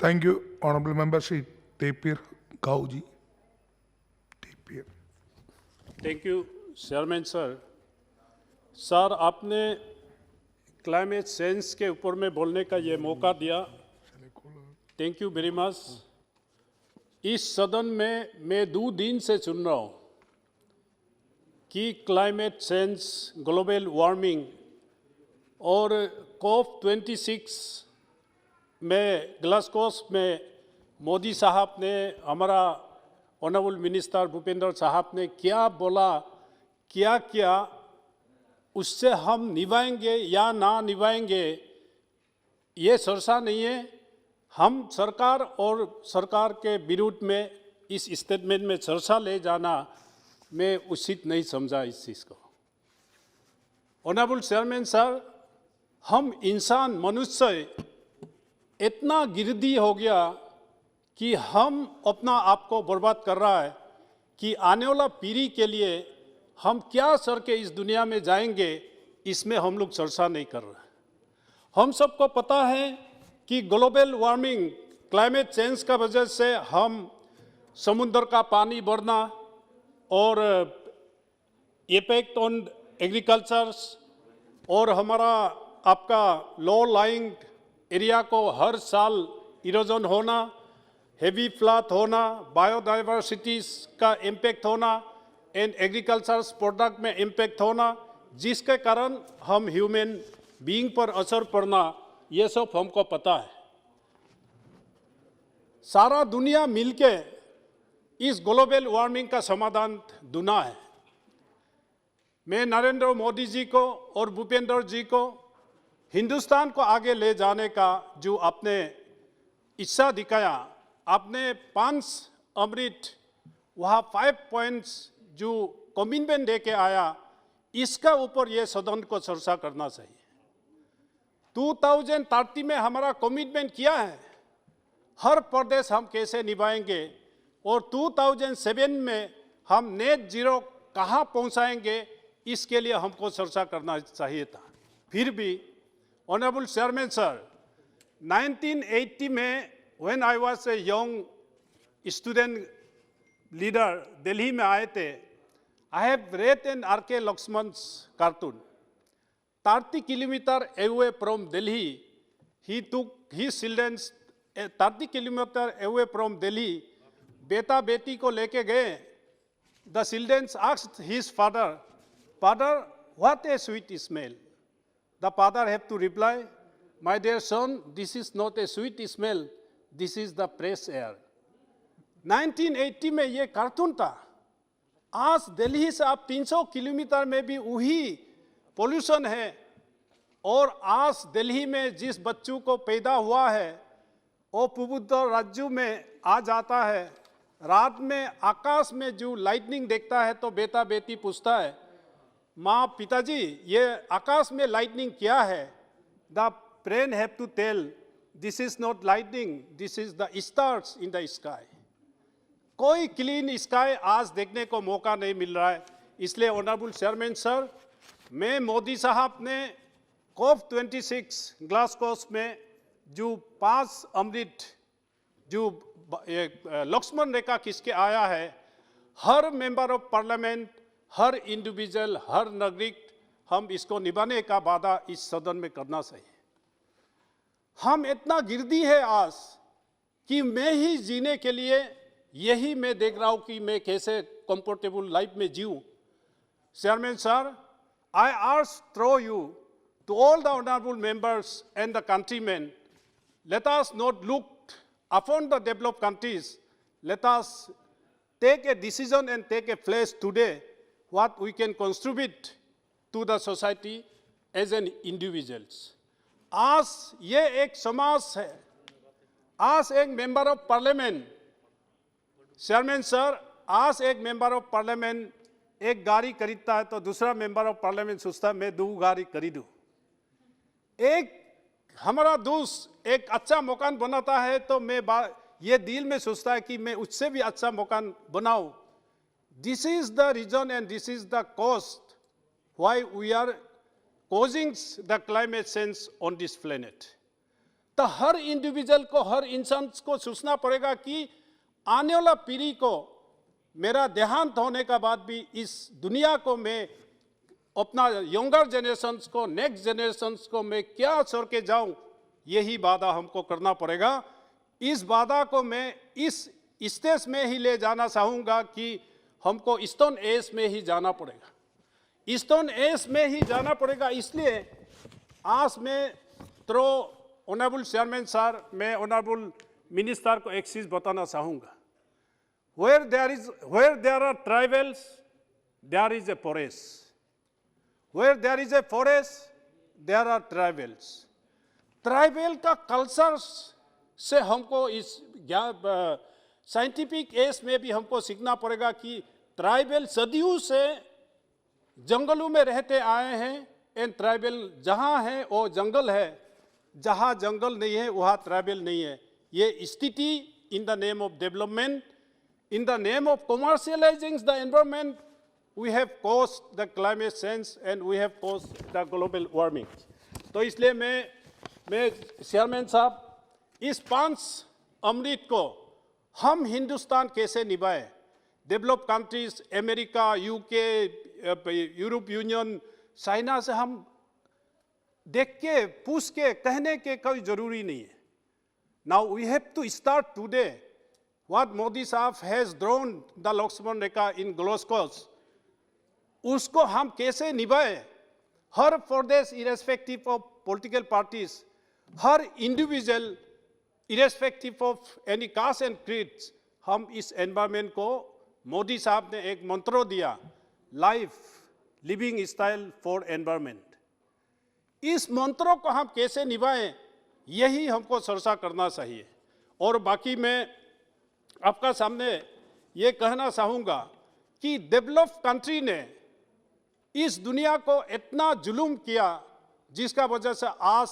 Thank you, Honorable Member Shri Tapir Kauji. Tapir. Thank you chairman sir. Sir, आपने climate change के ऊपर में बोलने का ये मौका दिया, थैंक यू वेरी मच। इस सदन में मैं 2 दिन से सुन रहा हूँ कि क्लाइमेट चेंज, ग्लोबल वार्मिंग और COP26 में ग्लासगोस में मोदी साहब ने, हमारा ऑनरेबल मिनिस्टर भूपेंद्र साहब ने क्या बोला, क्या किया, उससे हम निभाएंगे या ना निभाएंगे ये चर्चा नहीं है। हम सरकार और सरकार के विरुद्ध में इस स्टेटमेंट में चर्चा ले जाना मैं उचित नहीं समझा इस चीज़ को। ऑनरेबल चेयरमैन सर, हम इंसान मनुष्य इतना गिरदी हो गया कि हम अपना आप को बर्बाद कर रहा है कि आने वाला पीढ़ी के लिए हम क्या सर के इस दुनिया में जाएंगे, इसमें हम लोग चर्चा नहीं कर रहे। हम सबको पता है कि ग्लोबल वार्मिंग, क्लाइमेट चेंज का वजह से हम समुद्र का पानी बढ़ना और इफेक्ट ऑन एग्रीकल्चर्स और हमारा आपका लो लाइंग एरिया को हर साल इरोजन होना, हेवी फ्लड होना, बायोडाइवर्सिटीज का इम्पैक्ट होना एंड एग्रीकल्चर प्रोडक्ट में इम्पैक्ट होना, जिसके कारण हम ह्यूमन बीइंग पर असर पड़ना, ये सब हमको पता है। सारा दुनिया मिलके इस ग्लोबल वार्मिंग का समाधान ढूंढना है। मैं नरेंद्र मोदी जी को और भूपेंद्र जी को हिंदुस्तान को आगे ले जाने का जो आपने इच्छा दिखाया, आपने 5 अमृत वहाँ 5 पॉइंट्स जो कमिटमेंट दे के आया, इसका ऊपर ये सदन को चर्चा करना चाहिए। 2030 में हमारा कमिटमेंट क्या है, हर प्रदेश हम कैसे निभाएंगे और 2007 में हम नेट जीरो कहाँ पहुँचाएंगे, इसके लिए हमको चर्चा करना चाहिए था। फिर भी ऑनरेबल चेयरमैन सर, 1980 में when I was a young student leader, Delhi में आए थे, I have read an R K. Laxman's cartoon. 30 kilometre away from Delhi, he took his children 30 kilometre away from Delhi, बेटा बेटी को लेके गए। The children asked his father, "Father, what a sweet smell." The father have to reply, "My dear son, this is not a sweet smell, this is the fresh air." 1980 में ये cartoon था। आज दिल्ली से आप 300 किलोमीटर में भी वही pollution है और आज दिल्ली में जिस बच्चों को पैदा हुआ है वो पूर्वोत्तर राज्यों में आ जाता है। रात में आकाश में जो लाइटनिंग देखता है तो बेटा बेटी पूछता है, माँ पिताजी ये आकाश में लाइटनिंग क्या है? The brain have to tell, this is not lightning, this is the stars in the sky. कोई क्लीन स्काई आज देखने को मौका नहीं मिल रहा है। इसलिए ऑनरेबल चेयरमैन सर, मैं मोदी साहब ने COP26 ग्लासगोस में जो 5 अमृत जो लक्ष्मण रेखा खींचके आया है, हर मेंबर ऑफ पार्लियामेंट, हर इंडिविजुअल, हर नागरिक, हम इसको निभाने का वादा इस सदन में करना चाहिए। हम इतना गिरदी है आज कि मैं ही जीने के लिए यही मैं देख रहा हूं कि मैं कैसे कंफर्टेबल लाइफ में जीऊं। Chairman sir, I ask through you to all the honourable members and the countrymen, let us not look upon the developed countries. Let us take a decision and take a place today what we can contribute to the society as an individuals. आज ये एक समाज है, आज एक member of parliament, chairman sir, आज एक member of parliament एक गाड़ी खरीदता है तो दूसरा मेंबर ऑफ पार्लियामेंट सोचता है मैं 2 गाड़ी खरीदूं। एक हमारा दोस्त एक अच्छा मकान बनाता है तो मैं ये दिल में सोचता है कि मैं उससे भी अच्छा मकान बनाऊं। This is the reason and this is the cost why we are causing the climate change on this planet. तो हर इंडिविजुअल को, हर इंसान को सोचना पड़ेगा कि आने वाला पीढ़ी को, मेरा देहांत होने का बाद भी इस दुनिया को मैं अपना यंगर जनरेशन्स को, नेक्स्ट जनरेशन्स को मैं क्या छोड़ के जाऊं, यही वादा हमको करना पड़ेगा। इस वादा को मैं इस स्टेज में ही ले जाना चाहूँगा कि हमको स्टोन एज में ही जाना पड़ेगा, स्टोन एज में ही जाना पड़ेगा। इसलिए आज मैं थ्रो ऑनरेबल चेयरमैन सर, मैं ऑनरेबल मिनिस्टर को एक चीज़ बताना चाहूँगा। Where there are tribals, there is a forest. Where there is a forest, there are tribals. Tribal का कल्चर से हमको इस साइंटिफिक एज में भी हमको सीखना पड़ेगा कि ट्राइबल सदियों से जंगलों में रहते आए हैं। एंड ट्राइबल जहाँ है वो जंगल है, जहाँ जंगल नहीं है वहाँ ट्राइबल नहीं है। ये स्थिति in the name of development, in the name of commercializing the environment, we have caused the climate change and we have caused the global warming. तो इसलिए मैं चेयरमैन साहब, इस 5 अमृत को हम हिंदुस्तान कैसे निभाएं? Develop countries, America, UK, Europe union, China से हम देख के, पूछ के, कहने के कोई जरूरी नहीं है। Now we have to start today. What Modi साहब has drawn the Lakshman Rekha in Glasgow, उसको हम कैसे निभाएं? हर प्रदेश irrespective of political parties, her individual irrespective of any caste and creed, हम इस एनवायरमेंट को, मोदी साहब ने एक मंत्र दिया, life living style for environment. इस मंत्रों को हम कैसे निभाएं, यही हमको चर्चा करना चाहिए। और बाकी मैं आपका सामने ये कहना चाहूँगा कि डेवलप कंट्री ने इस दुनिया को इतना जुल्म किया, जिसका वजह से आज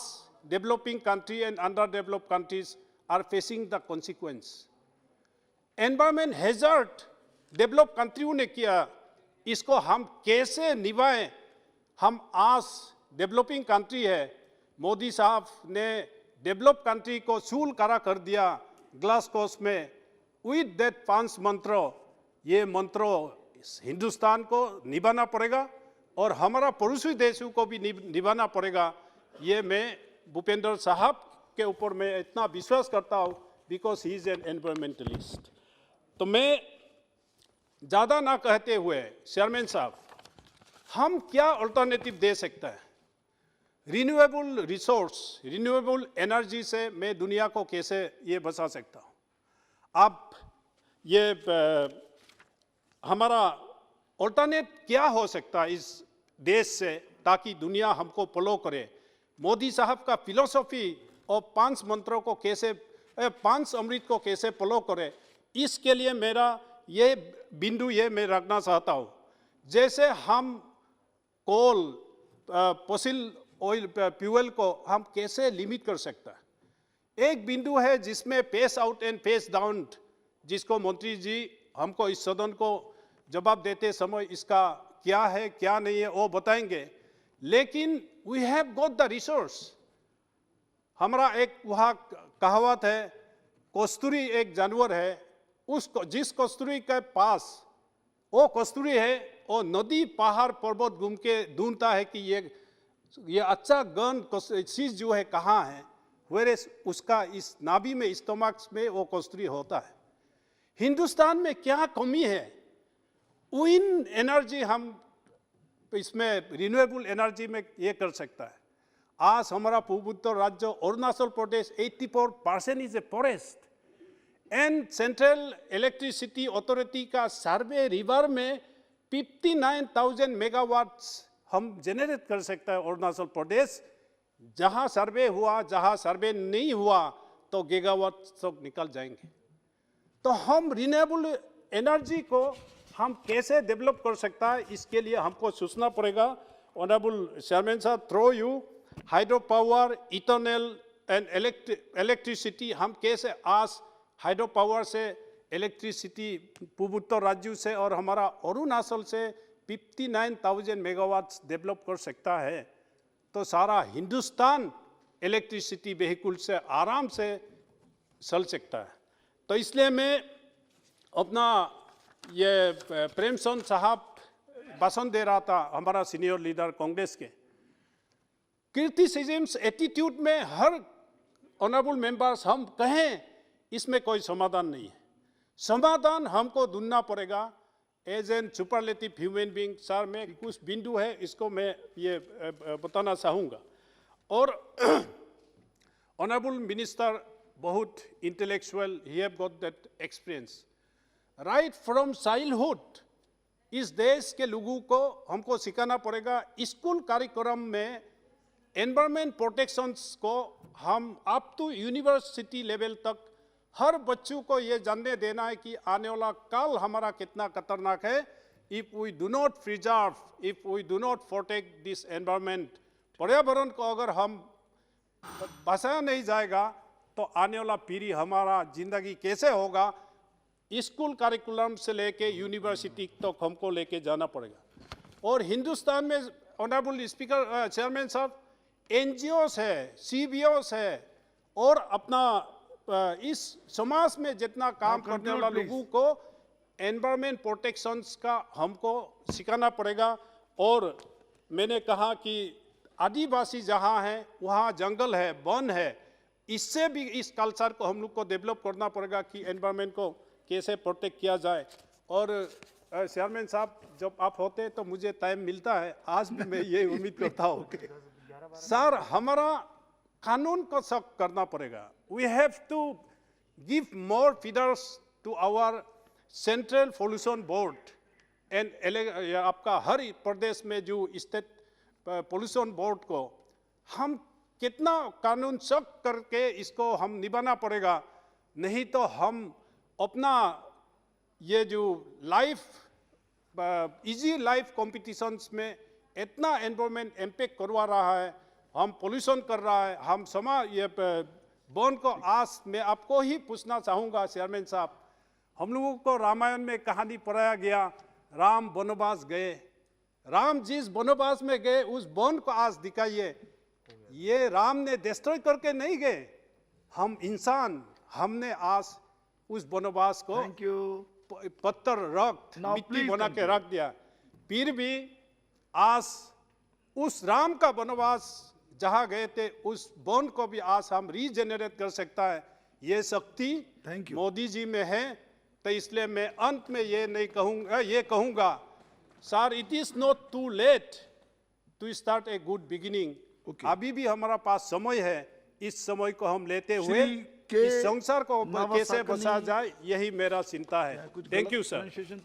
developing country and under developed countries are facing the consequence. Environment hazard develop कंट्रियों ने किया, इसको हम कैसे निभाएं? हम आज डेवलपिंग कंट्री है, मोदी साहब ने डेवलप कंट्री को सूल करा कर दिया ग्लासगो में विद दैट 5 मंत्र। ये मंत्र हिंदुस्तान को निभाना पड़ेगा और हमारा पड़ोसी देशों को भी निभाना पड़ेगा। ये मैं भूपेंद्र साहब के ऊपर मैं इतना विश्वास करता हूँ, because he is an environmentalist. तो मैं ज़्यादा ना कहते हुए चेयरमैन साहब, हम क्या अल्टरनेटिव दे सकते हैं? रिन्यूएबल रिसोर्स, रिन्यूएबल एनर्जी से मैं दुनिया को कैसे ये बचा सकता हूँ? आप ये हमारा अल्टरनेट क्या हो सकता है इस देश से, ताकि दुनिया हमको फॉलो करे? मोदी साहब का फिलोसॉफी और 5 मंत्रों को कैसे, 5 अमृत को कैसे फॉलो करे, इसके लिए मेरा ये बिंदु ये मैं रखना चाहता हूँ। जैसे हम कोल, फॉसिल ऑयल फ्यूल को हम कैसे लिमिट कर सकता है? एक बिंदु है जिसमें pace out and pace down, जिसको मंत्री जी हमको इस सदन को जवाब देते समय इसका क्या है क्या नहीं है वो बताएंगे। लेकिन we have got the resource. हमारा एक वहाँ कहावत है, कस्तूरी एक जानवर है, उसको जिस कस्तूरी के पास वो कस्तूरी है, वो नदी पहाड़ पर्वत घूम के ढूंढता है कि ये अच्छा गन चीज जो है कहाँ है, वेरे उसका इस नाभि में, स्टोमक में वो कस्तूरी होता है। हिंदुस्तान में क्या कमी है? विंड एनर्जी हम इसमें रिन्यूएबल एनर्जी में ये कर सकता है। आज हमारा पूर्वोत्तर राज्य Arunachal Pradesh 84% is a forest and central electricity authority का सर्वे रिवर में 59,000 मेगावाट्स हम जनरेट कर सकता है अरुणाचल प्रदेश। जहाँ सर्वे हुआ, जहाँ सर्वे नहीं हुआ तो गीगावाट तक निकल जाएंगे। तो हम रिन्यूएबल एनर्जी को हम कैसे डेवलप कर सकता है, इसके लिए हमको सोचना पड़ेगा। ऑनरेबल चेयरमैन साहब, through you, hydro power, ethanol and electricity, हम कैसे आज हाइड्रो पावर से इलेक्ट्रिसिटी पूर्वोत्तर राज्यों से और हमारा अरुणाचल से 59,000 मेगावाट्स डेवलप कर सकता है। तो सारा हिंदुस्तान इलेक्ट्रिसिटी व्हीकल से आराम से चल सकता है। तो इसलिए मैं अपना ये प्रेमचंद साहब भाषण दे रहा था, हमारा सीनियर लीडर कांग्रेस के, क्रिटिसिज्म्स एटीट्यूड में हर ऑनरेबल मेंबर्स हम कहें इसमें कोई समाधान नहीं है। समाधान हमको ढूंढना पड़ेगा as an superlative human being. Sir में कुछ बिंदु है इसको मैं ये बताना चाहूँगा। और ऑनरेबल मिनिस्टर बहुत intellectual, he have got that experience right from childhood. इस देश के लोगों को हमको सिखाना पड़ेगा। स्कूल कार्यक्रम में एनवायरमेंट प्रोटेक्शंस को हम अप टू यूनिवर्सिटी लेवल तक हर बच्चों को ये जानने देना है कि आने वाला कल हमारा कितना खतरनाक है। If we do not preserve, if we do not protect this environment, पर्यावरण को अगर हम बचाया नहीं जाएगा तो आने वाला पीढ़ी हमारा जिंदगी कैसे होगा। स्कूल करिकुलम से लेके यूनिवर्सिटी तक हमको लेके जाना पड़ेगा। और हिंदुस्तान में ऑनरेबल स्पीकर चेयरमैन साहब, एनजीओस है, सीबीओस है, और अपना इस समाज में जितना काम करने वाला लोगों को एनवायरमेंट प्रोटेक्शंस का हमको सिखाना पड़ेगा। और मैंने कहा कि आदिवासी जहाँ हैं वहाँ जंगल है, वन है, इससे भी इस कल्चर को हम लोग को डेवलप करना पड़ेगा कि एनवायरमेंट को कैसे प्रोटेक्ट किया जाए। और चेयरमैन साहब जब आप होते हैं तो मुझे टाइम मिलता है, आज भी मैं ये उम्मीद करता हूँ सर हमारा कानून को सख्त करना पड़ेगा। We have to give more feeders to our central pollution board and आपका हर प्रदेश में जो स्टेट पोल्यूशन बोर्ड को हम कितना कानून सख्त करके इसको हम निभाना पड़ेगा। नहीं तो हम अपना ये जो लाइफ इजी लाइफ कॉम्पिटिशन्स में इतना एनवायरमेंट इम्पैक्ट करवा रहा है, हम पोल्यूशन कर रहा है, हम समाज ये वन को आज मैं आपको ही पूछना चाहूँगा चेयरमैन साहब, हम लोगों को रामायण में कहानी पढ़ाया गया, राम वनवास गए, राम जिस वनवास में गए उस वन को आज दिखाइए। ये राम ने डिस्ट्रॉय करके नहीं गए, हम इंसान, हमने आज उस वनवास को पत्थर रख मिट्टी बना के रख दिया। फिर भी आज उस राम का वनवास जहाँ गए थे उस वन को भी आज हम रीजेनरेट कर सकता है। ये शक्ति मोदी जी में है। तो इसलिए मैं अंत में ये नहीं कहूँगा, ये कहूँगा sir it is not too late to start a good beginning. अभी भी हमारा पास समय है, इस समय को हम लेते हुए इस संसार को कैसे बचा जाए, यही मेरा चिंता है। Thank you sir.